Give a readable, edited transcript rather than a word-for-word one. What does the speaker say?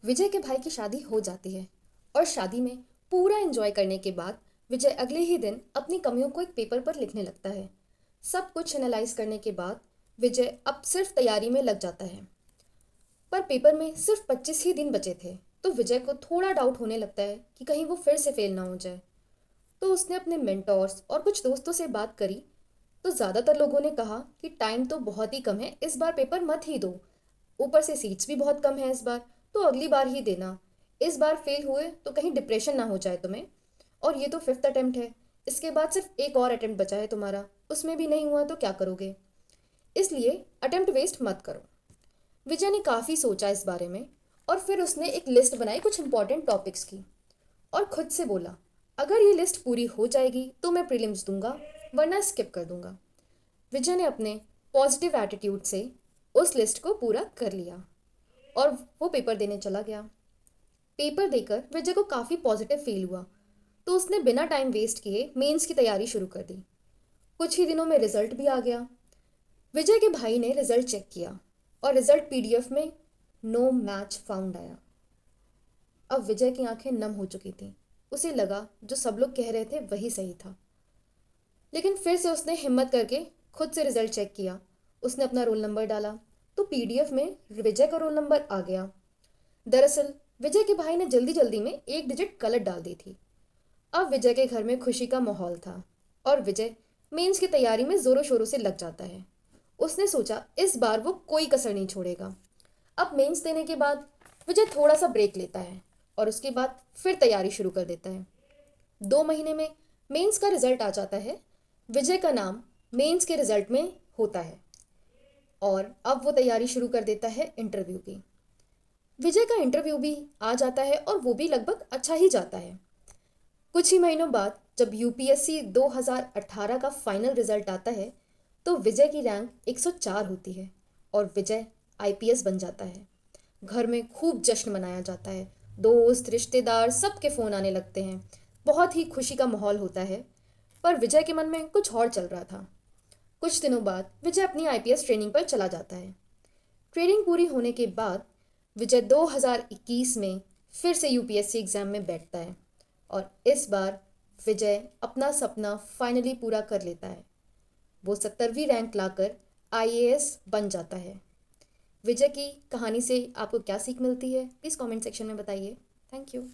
विजय के भाई की शादी हो जाती है और शादी में पूरा एंजॉय करने के बाद विजय अगले ही दिन अपनी कमियों को एक पेपर पर लिखने लगता है। सब कुछ एनालाइज करने के बाद विजय अब सिर्फ तैयारी में लग जाता है। पर पेपर में सिर्फ 25 ही दिन बचे थे, तो विजय को थोड़ा डाउट होने लगता है कि कहीं वो फिर से फेल ना हो जाए। तो उसने अपने मेंटोर्स और कुछ दोस्तों से बात करी, तो ज़्यादातर लोगों ने कहा कि टाइम तो बहुत ही कम है, इस बार पेपर मत ही दो। ऊपर से सीट्स भी बहुत कम है इस बार, तो अगली बार ही देना। इस बार फेल हुए तो कहीं डिप्रेशन ना हो जाए तुम्हें। और ये तो फिफ्थ अटेम्प्ट है, इसके बाद सिर्फ एक और अटेम्प्ट बचा है तुम्हारा, उसमें भी नहीं हुआ तो क्या करोगे। इसलिए अटेम्प्ट वेस्ट मत करो। विजय ने काफ़ी सोचा इस बारे में और फिर उसने एक लिस्ट बनाई कुछ इंपॉर्टेंट टॉपिक्स की और खुद से बोला, अगर ये लिस्ट पूरी हो जाएगी तो मैं प्रीलिम्स दूंगा, वरना स्किप कर दूंगा। विजय ने अपने पॉजिटिव एटीट्यूड से उस लिस्ट को पूरा कर लिया और वो पेपर देने चला गया। पेपर देकर विजय को काफ़ी पॉजिटिव फील हुआ, तो उसने बिना टाइम वेस्ट किए मेंस की तैयारी शुरू कर दी। कुछ ही दिनों में रिजल्ट भी आ गया। विजय के भाई ने रिजल्ट चेक किया और रिजल्ट पीडीएफ में नो मैच फाउंड आया। अब विजय की आंखें नम हो चुकी थीं। उसे लगा जो सब लोग कह रहे थे वही सही था। लेकिन फिर से उसने हिम्मत करके खुद से रिजल्ट चेक किया। उसने अपना रोल नंबर डाला, तो पीडीएफ में विजय का रोल नंबर आ गया। दरअसल विजय के भाई ने जल्दी जल्दी में एक डिजिट गलत डाल दी थी। अब विजय के घर में खुशी का माहौल था और विजय मेंस की तैयारी में जोरों शोरों से लग जाता है। उसने सोचा इस बार वो कोई कसर नहीं छोड़ेगा। अब मेंस देने के बाद विजय थोड़ा सा ब्रेक लेता है और उसके बाद फिर तैयारी शुरू कर देता है। 2 महीने में मेंस का रिजल्ट आ जाता है। विजय का नाम मेंस के रिजल्ट में होता है और अब वो तैयारी शुरू कर देता है इंटरव्यू की। विजय का इंटरव्यू भी आ जाता है और वो भी लगभग अच्छा ही जाता है। कुछ ही महीनों बाद जब यूपीएससी 2018 का फाइनल रिजल्ट आता है, तो विजय की रैंक 104 होती है और विजय आईपीएस बन जाता है। घर में खूब जश्न मनाया जाता है। दोस्त रिश्तेदार सबके फ़ोन आने लगते हैं। बहुत ही खुशी का माहौल होता है। पर विजय के मन में कुछ और चल रहा था। कुछ दिनों बाद विजय अपनी आईपीएस ट्रेनिंग पर चला जाता है। ट्रेनिंग पूरी होने के बाद विजय 2021 में फिर से यूपीएससी एग्ज़ाम में बैठता है और इस बार विजय अपना सपना फाइनली पूरा कर लेता है। वो 70वीं रैंक लाकर आईएएस बन जाता है। विजय की कहानी से आपको क्या सीख मिलती है, प्लीज़ कमेंट सेक्शन में बताइए। Thank you.